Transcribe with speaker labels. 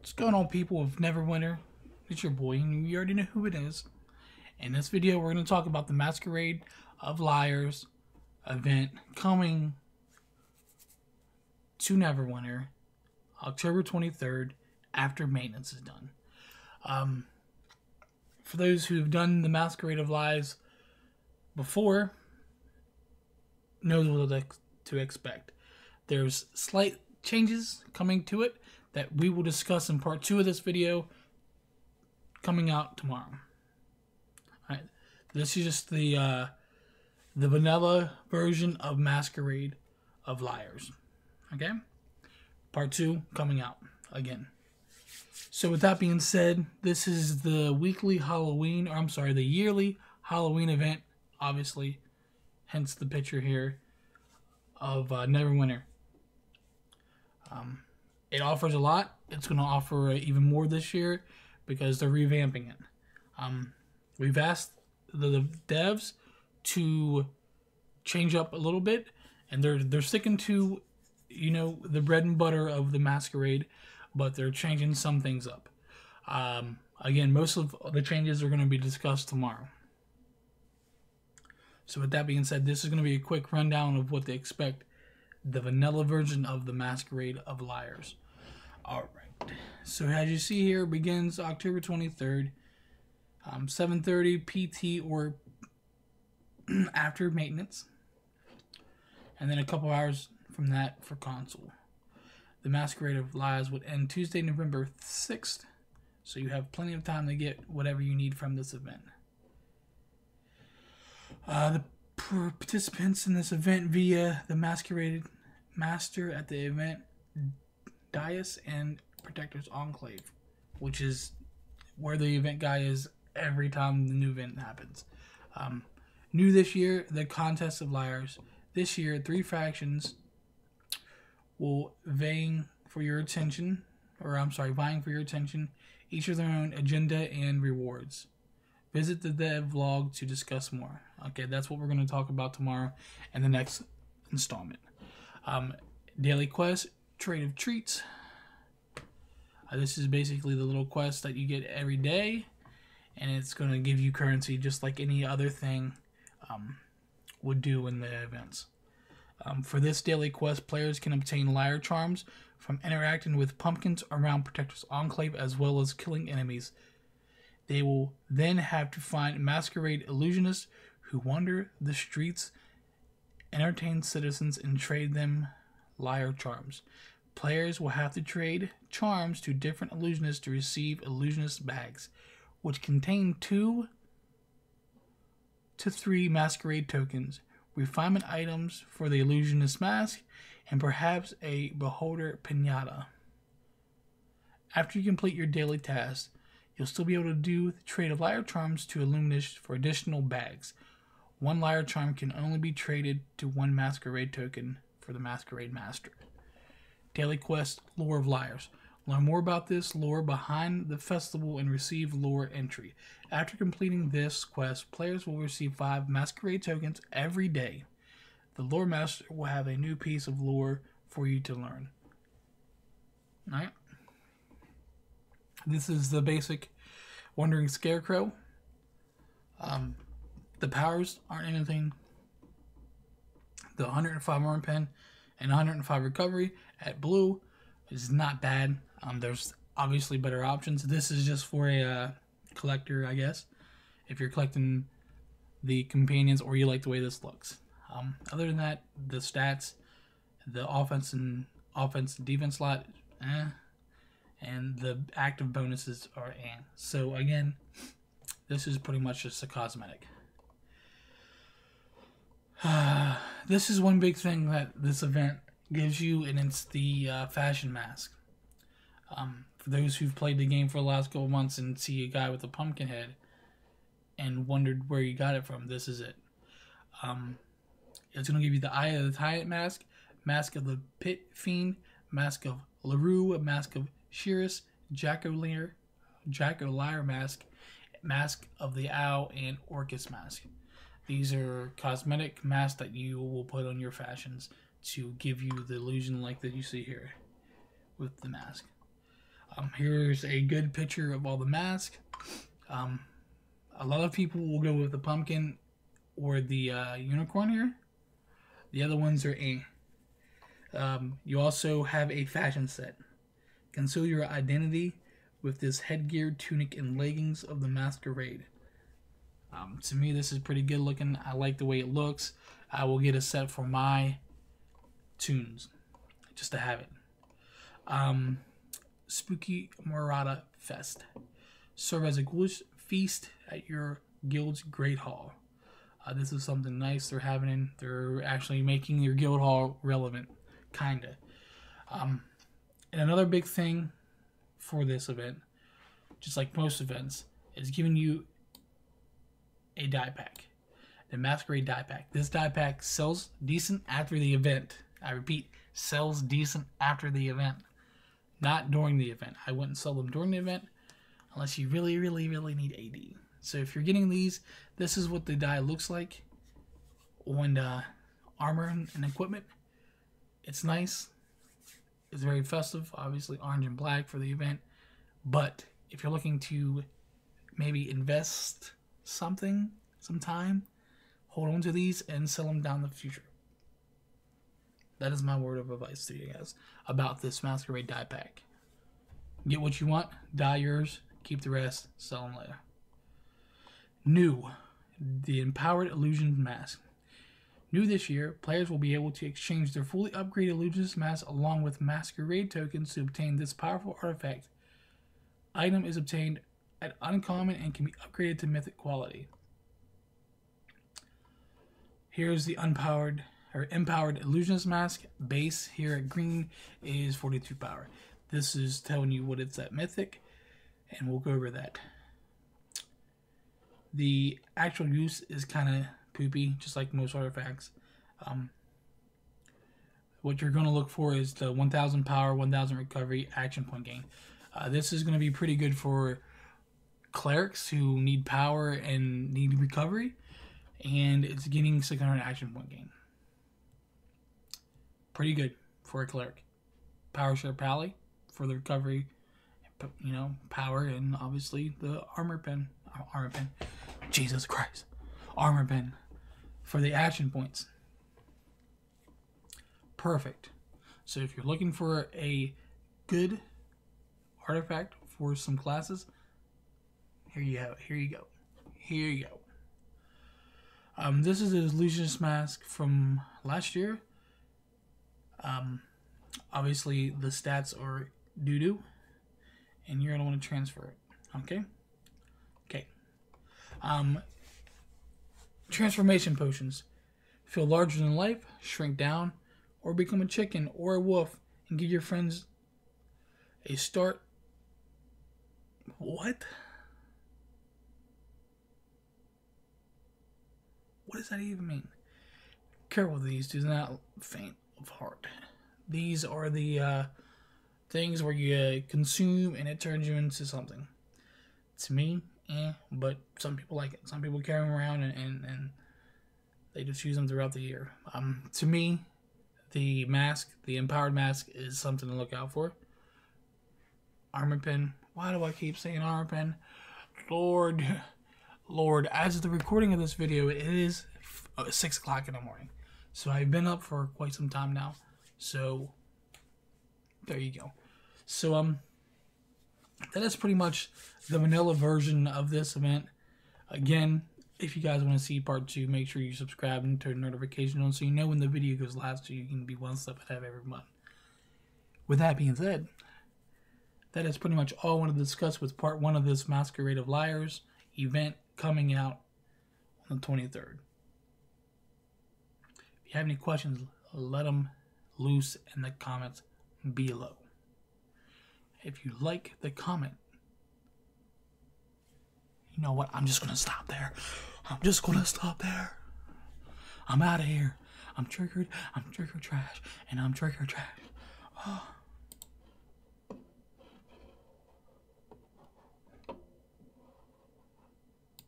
Speaker 1: What's going on, people of Neverwinter? It's your boy, and you already know who it is. In this video, we're going to talk about the Masquerade of Liars event coming to Neverwinter October 23rd after maintenance is done. For those who've done the Masquerade of Lies before, knows what to expect. There's slight changes coming to it that we will discuss in part 2 of this video coming out tomorrow. Alright, this is just the vanilla version of Masquerade of Liars. Okay? Part 2 coming out again. So with that being said, this is the weekly Halloween, or I'm sorry, the yearly Halloween event, obviously, hence the picture here of Neverwinter. It offers a lot. It's going to offer even more this year because they're revamping it. We've asked the devs to change up a little bit, and they're sticking to, you know, the bread and butter of the Masquerade, but they're changing some things up. Again, most of the changes are going to be discussed tomorrow. So with that being said, this is going to be a quick rundown of what to expect. The vanilla version of the Masquerade of Liars. Alright, so as you see here, begins October 23rd, 7:30 PT or after maintenance, and then a couple hours from that for console. The Masquerade of Lies would end Tuesday, November 6th, so you have plenty of time to get whatever you need from this event. The participants in this event via the Masquerade Master at the event Dais and Protector's Enclave, which is where the event guy is every time the new event happens. New this year, the Contest of Liars. This year, 3 factions will vying for your attention, each with their own agenda and rewards. Visit the dev vlog to discuss more. Okay, that's what we're going to talk about tomorrow in the next installment. Daily quest, trade of treats. This is basically the little quest that you get every day, and it's going to give you currency just like any other thing would do in the events. For this daily quest, players can obtain liar charms from interacting with pumpkins around Protector's Enclave as well as killing enemies. They will then have to find masquerade illusionists who wander the streets, entertain citizens, and trade them liar charms. Players will have to trade charms to different illusionists to receive illusionist bags, which contain 2 to 3 masquerade tokens, refinement items for the illusionist mask, and perhaps a beholder pinata. After you complete your daily tasks, you'll still be able to do the trade of liar charms to illusionists for additional bags. 1 liar charm can only be traded to 1 masquerade token for the Masquerade Master. Daily quest, Lore of Liars. Learn more about this lore behind the festival and receive lore entry. After completing this quest, players will receive 5 masquerade tokens every day. The lore master will have a new piece of lore for you to learn. Alright. This is the basic Wandering Scarecrow. The powers aren't anything. The 105 armor pen and 105 recovery at blue is not bad. There's obviously better options. This is just for a collector, I guess, if you're collecting the companions or you like the way this looks. Other than that, the stats, the offense and defense slot, and the active bonuses are . So again, this is pretty much just a cosmetic. This is one big thing that this event gives you, and it's the fashion mask. For those who've played the game for the last couple months and see a guy with a pumpkin head and wondered where you got it from, this is it. It's going to give you the Eye of the Tyrant mask, Mask of the Pit Fiend, Mask of LaRue, Mask of Shearus, Jack-o'-lantern mask, Mask of the Owl, and Orcus mask. These are cosmetic masks that you will put on your fashions to give you the illusion like that you see here with the mask. Here's a good picture of all the masks. A lot of people will go with the pumpkin or the unicorn here. The other ones are A. You also have a fashion set. Conceal your identity with this headgear, tunic, and leggings of the Masquerade. To me, this is pretty good looking. I like the way it looks. I will get a set for my tunes just to have it. Spooky Murata Fest. Serve as a ghoulish feast at your guild's great hall. This is something nice they're having. They're actually making your guild hall relevant, kinda. And another big thing for this event, just like most events, is giving you a die pack. The Masquerade die pack. This die pack sells decent after the event. I repeat, sells decent after the event. Not during the event. I wouldn't sell them during the event unless you really, really, really need AD. So if you're getting these, this is what the die looks like on armor and equipment. It's nice. It's very festive. Obviously orange and black for the event. But if you're looking to maybe invest some time, hold on to these and sell them down the future. That is my word of advice to you guys about this Masquerade die pack. Get what you want, dye yours, keep the rest, sell them later. New, the Empowered Illusion Mask. New this year, players will be able to exchange their fully upgraded Lucius Mask along with Masquerade tokens to obtain this powerful artifact. Item is obtained at uncommon and can be upgraded to mythic quality. Here's the empowered Illusionist Mask. Base here at green is 42 power. This is telling you what it's at mythic, and we'll go over that. The actual use is kind of poopy, just like most artifacts. What you're going to look for is the 1000 power, 1000 recovery, action point gain. This is going to be pretty good for clerics who need power and need recovery, and it's getting 600 action point gain. Pretty good for a cleric. Power share pally for the recovery, you know, power, and obviously the armor pen. Jesus Christ. Armor pen for the action points. Perfect. So if you're looking for a good artifact for some classes, here you have it. Here you go. Here you go. This is a Lucius Mask from last year. Obviously the stats are doo-doo, and you're gonna want to transfer it. Okay. Transformation potions. Feel larger than life, shrink down, or become a chicken or a wolf and give your friends a start. What? What does that even mean? Careful with these, do not faint of heart. These are the things where you consume and it turns you into something. To me, but some people like it. Some people carry them around and they just use them throughout the year. To me, the mask, the empowered mask, is something to look out for. Armor pen. Why do I keep saying armor pen? Lord, as of the recording of this video, it is 6 o'clock in the morning. So I've been up for quite some time now. So there you go. So that is pretty much the vanilla version of this event. Again, if you guys want to see part 2, make sure you subscribe and turn notifications on so you know when the video goes live, so you can be one step ahead of everyone. With that being said, that is pretty much all I want to discuss with part 1 of this Masquerade of Liars event coming out on the 23rd. If you have any questions, let them loose in the comments below. If you like the comment, you know what? I'm just going to stop there. I'm out of here. I'm triggered trash, and I'm trigger trash. Oh.